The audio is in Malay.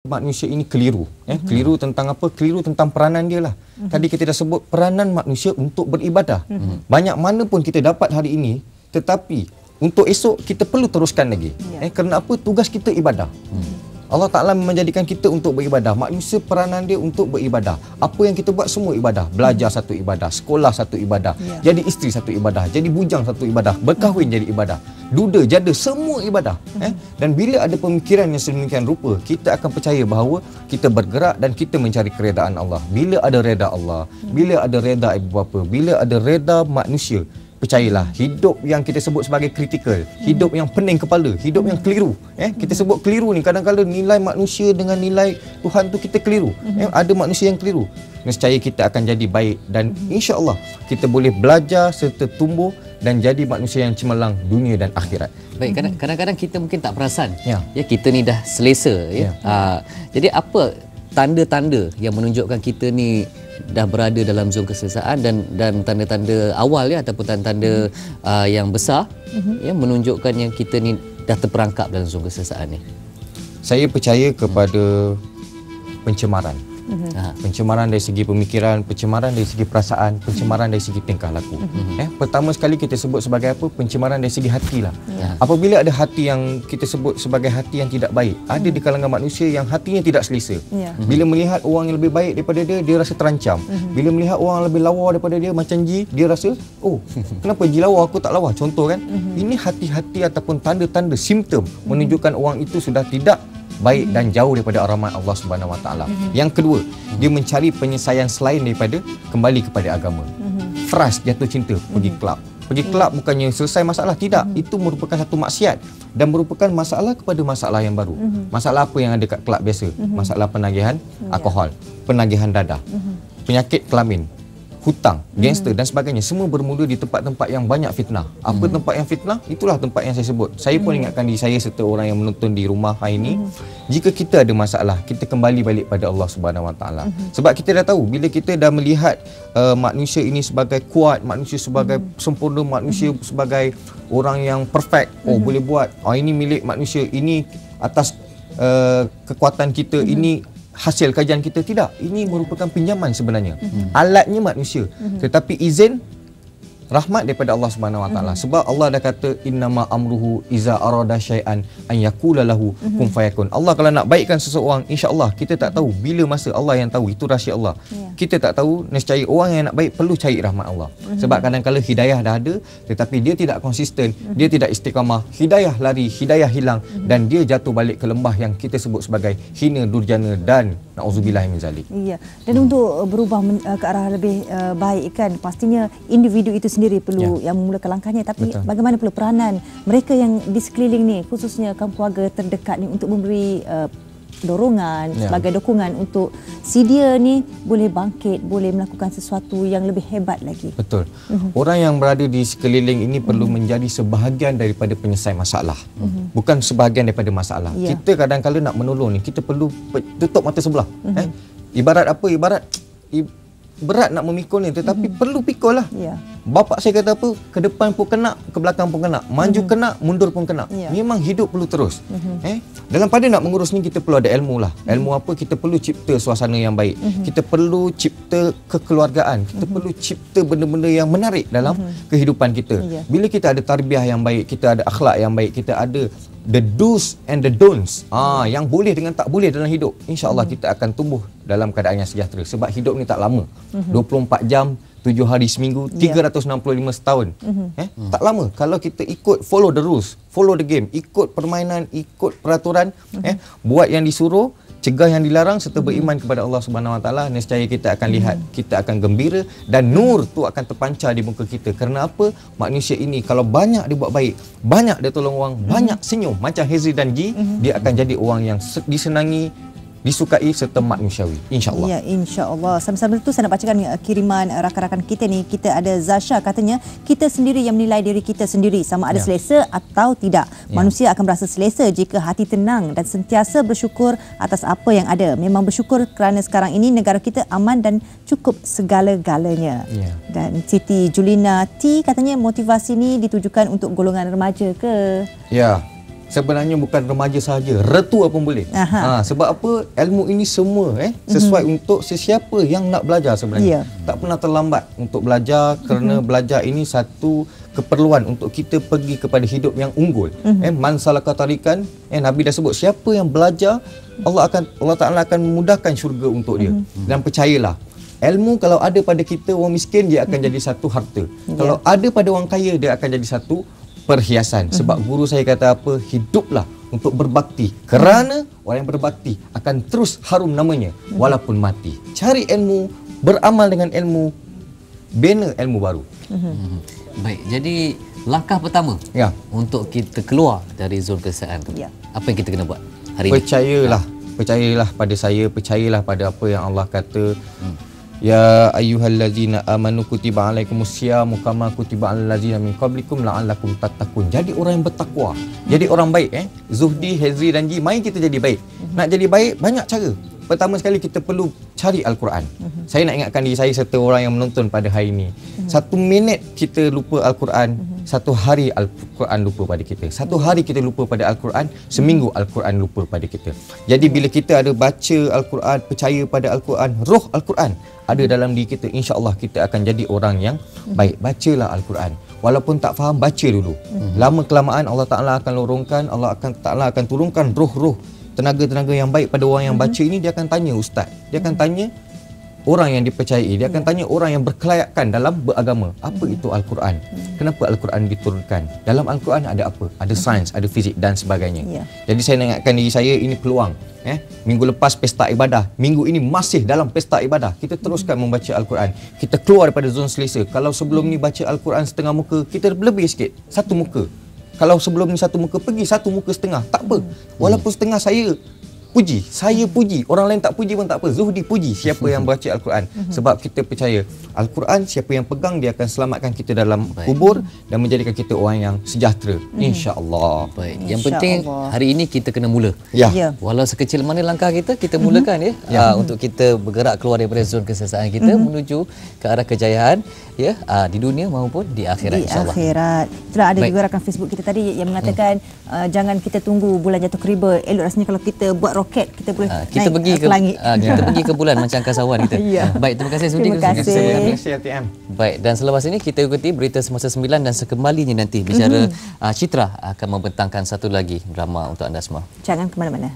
manusia ini keliru. Keliru tentang apa? Keliru tentang peranan dia lah. Tadi kita dah sebut peranan manusia untuk beribadah. Banyak mana pun kita dapat hari ini, tetapi untuk esok kita perlu teruskan lagi. Kerana apa? Tugas kita ibadah. Allah Ta'ala menjadikan kita untuk beribadah. Manusia peranan dia untuk beribadah. Apa yang kita buat semua ibadah. Belajar satu ibadah, sekolah satu ibadah, jadi isteri satu ibadah, jadi bujang satu ibadah, berkahwin jadi ibadah, duda, jada, semua ibadah. Dan bila ada pemikiran yang sedemikian rupa, kita akan percaya bahawa kita bergerak dan kita mencari keredaan Allah. Bila ada reda Allah, bila ada reda ibu bapa, bila ada reda manusia, percayalah, hidup yang kita sebut sebagai kritikal, hidup yang pening kepala, hidup yang keliru. Kita sebut keliru ni, kadang-kadang nilai manusia dengan nilai Tuhan tu kita keliru. Ada manusia yang keliru. Nescaya kita akan jadi baik dan insya-Allah kita boleh belajar serta tumbuh dan jadi manusia yang cemerlang dunia dan akhirat. Baik, kadang-kadang kita mungkin tak perasan ya kita ni dah selesa ya. Jadi apa tanda-tanda yang menunjukkan kita ni dah berada dalam zon keselesaan dan tanda-tanda awal ya ataupun tanda-tanda yang besar ya menunjukkan yang kita ni dah terperangkap dalam zon keselesaan ni? Saya percaya kepada pencemaran. Pencemaran dari segi pemikiran, pencemaran dari segi perasaan, pencemaran dari segi tingkah laku. Pertama sekali kita sebut sebagai apa? Pencemaran dari segi hati lah. Apabila ada hati yang kita sebut sebagai hati yang tidak baik, ada di kalangan manusia yang hatinya tidak selesa. Bila melihat orang yang lebih baik daripada dia, dia rasa terancam. Bila melihat orang lebih lawa daripada dia, macam Ji, dia rasa, oh, kenapa Ji lawa, aku tak lawa? Contoh kan? Ini hati-hati ataupun tanda-tanda, simptom menunjukkan orang itu sudah tidak baik dan jauh daripada rahmat Allah Subhanahu Wa Taala. Yang kedua, dia mencari penyelesaian selain daripada kembali kepada agama. Frust, jatuh cinta, pergi kelab. Pergi kelab bukannya selesai masalah, tidak. Itu merupakan satu maksiat dan merupakan masalah kepada masalah yang baru. Masalah apa yang ada kat kelab biasa? Masalah penagihan alkohol, penagihan dadah, penyakit kelamin, hutang, gangster dan sebagainya. Semua bermula di tempat-tempat yang banyak fitnah. Apa tempat yang fitnah? Itulah tempat yang saya sebut. Saya pun ingatkan diri saya serta orang yang menonton di rumah hari ini, jika kita ada masalah, kita kembali balik pada Allah Subhanahu Wa Taala. Sebab kita dah tahu, bila kita dah melihat manusia ini sebagai kuat, manusia sebagai sempurna, manusia sebagai orang yang perfect, boleh buat, ini milik manusia, ini atas kekuatan kita, ini hasil kajian kita, tidak. Ini merupakan pinjaman sebenarnya. Alatnya manusia. Tetapi izin rahmat daripada Allah Subhanahu Wa Taala. Sebab Allah dah kata innama amruhu iza arada syai'an an yaqula lahu kun fayakun. Allah kalau nak baikkan seseorang, insya-Allah kita tak tahu bila masa, Allah yang tahu, itu rahsia Allah. Kita tak tahu, nescaya orang yang nak baik perlu cari rahmat Allah. Sebab kadang-kadang hidayah dah ada tetapi dia tidak konsisten, dia tidak istiqamah, hidayah lari, hidayah hilang dan dia jatuh balik ke lembah yang kita sebut sebagai hina, durjana dan nauzubillah min zalik. Ya. Dan untuk berubah ke arah lebih baik kan, pastinya individu itu sendiri perlu yang memulakan langkahnya, tapi bagaimana pula peranan mereka yang di sekeliling ni, khususnya kaum keluarga terdekat ni, untuk memberi dorongan sebagai dukungan untuk si dia ni boleh bangkit, boleh melakukan sesuatu yang lebih hebat lagi. Betul. Orang yang berada di sekeliling ini perlu menjadi sebahagian daripada penyelesai masalah, bukan sebahagian daripada masalah. Kita kadang-kadang nak menolong ni, kita perlu tutup mata sebelah. Ibarat apa? Ibarat berat nak memikul ni, tetapi perlu pikul lah. Bapak saya kata apa? Ke depan pun kena, ke belakang pun kena, maju kena, mundur pun kena. Memang hidup perlu terus. Dalam pada nak mengurus ni, kita perlu ada ilmu lah. Ilmu apa? Kita perlu cipta suasana yang baik. Kita perlu cipta kekeluargaan. Kita perlu cipta benda-benda yang menarik dalam kehidupan kita. Bila kita ada tarbiyah yang baik, kita ada akhlak yang baik, kita ada the do's and the don'ts, yang boleh dengan tak boleh dalam hidup, insya-Allah kita akan tumbuh dalam keadaan yang sejahtera. Sebab hidup ni tak lama. 24 jam, 7 hari seminggu, 365 setahun. Tak lama. Kalau kita ikut follow the rules, follow the game, ikut permainan, ikut peraturan, buat yang disuruh, cegah yang dilarang serta beriman kepada Allah Subhanahu Wa Taala, nescaya kita akan lihat, kita akan gembira dan nur tu akan terpancar di muka kita. Kerana apa? Manusia ini kalau banyak dia buat baik, banyak dia tolong orang, banyak senyum macam Hezri dan Ji, dia akan jadi orang yang disenangi, disukai serta manusiawi, insya-Allah. Ya, insya-Allah. Sama-sama itu saya nak bacakan kiriman rakan-rakan kita ni. Kita ada Zasha, katanya kita sendiri yang menilai diri kita sendiri sama ada selesa atau tidak. Manusia akan berasa selesa jika hati tenang dan sentiasa bersyukur atas apa yang ada. Memang bersyukur kerana sekarang ini negara kita aman dan cukup segala-galanya. Dan Siti Julina T katanya motivasi ni ditujukan untuk golongan remaja ke? Ya. sebenarnya bukan remaja sahaja, retua pun boleh. Sebab apa? Ilmu ini semua sesuai untuk sesiapa yang nak belajar sebenarnya. Tak pernah terlambat untuk belajar, kerana belajar ini satu keperluan untuk kita pergi kepada hidup yang unggul. Man salaka tarikan, Nabi dah sebut, siapa yang belajar, Allah Taala akan memudahkan syurga untuk dia. Dan percayalah, ilmu kalau ada pada kita orang miskin, dia akan jadi satu harta. Kalau ada pada orang kaya, dia akan jadi satu perhiasan. Sebab guru saya kata apa? Hiduplah untuk berbakti, kerana orang yang berbakti akan terus harum namanya walaupun mati. Cari ilmu, beramal dengan ilmu, bina ilmu baru. Baik, jadi langkah pertama untuk kita keluar dari zon kesesatan tu, apa yang kita kena buat hari ini? Percayalah pada saya, percayalah pada apa yang Allah kata. Ya ayyuhallazina amanu kutiba alaikumusyamu kama kutiba alal ladzina min qablikum la'allakum tattaqun. Jadi orang yang bertakwa, jadi orang baik. Zuhdi, Hezri dan Ji, mari kita jadi baik. Nak jadi baik banyak cara. Pertama sekali kita perlu cari Al-Quran. Saya nak ingatkan diri saya serta orang yang menonton pada hari ini. 1 minit kita lupa Al-Quran, 1 hari Al-Quran lupa pada kita. 1 hari kita lupa pada Al-Quran, seminggu Al-Quran lupa pada kita. Jadi bila kita ada baca Al-Quran, percaya pada Al-Quran, roh Al-Quran ada dalam diri kita, insya-Allah kita akan jadi orang yang baik. Bacalah Al-Quran. Walaupun tak faham, baca dulu. Lama kelamaan Allah Taala akan lorongkan, Allah Taala akan turunkan roh-roh, tenaga-tenaga yang baik pada orang yang baca ini. Dia akan tanya ustaz, dia akan tanya orang yang dipercayai, dia akan tanya orang yang berkelayakan dalam beragama, apa itu Al-Quran, kenapa Al-Quran diturunkan, dalam Al-Quran ada apa, ada sains, ada fizik dan sebagainya. Jadi saya nak ingatkan diri saya, ini peluang. Minggu lepas pesta ibadah, minggu ini masih dalam pesta ibadah, kita teruskan membaca Al-Quran. Kita keluar daripada zon selesa. Kalau sebelum ni baca Al-Quran setengah muka, kita lebih sikit, 1 muka. Kalau sebelum ni 1 muka, pergi 1 muka setengah, tak apa. Walaupun setengah saya puji, orang lain tak puji pun tak apa. Zuhdi puji siapa yang baca Al-Quran. Sebab kita percaya Al-Quran, siapa yang pegang, dia akan selamatkan kita dalam kubur dan menjadikan kita orang yang sejahtera, insya-Allah. Baik, yang penting hari ini kita kena mula. Walau sekecil mana langkah kita mulakan untuk kita bergerak keluar daripada zon kesesatan kita menuju ke arah kejayaan di dunia maupun di akhirat, insya-Allah. Di akhirat. Itulah ada juga rakan Facebook kita tadi yang mengatakan jangan kita tunggu bulan jatuh keriba. Elok rasanya kalau kita buat roket, kita boleh kita pergi ke langit. Kita pergi ke bulan macam angkasawan kita. Baik, terima kasih Sudi. Terima kasih. ATM. Baik, dan selepas ini kita ikuti berita semasa 9 dan sekembalinya nanti bicara Citra akan membentangkan satu lagi drama untuk anda semua. Jangan ke mana-mana.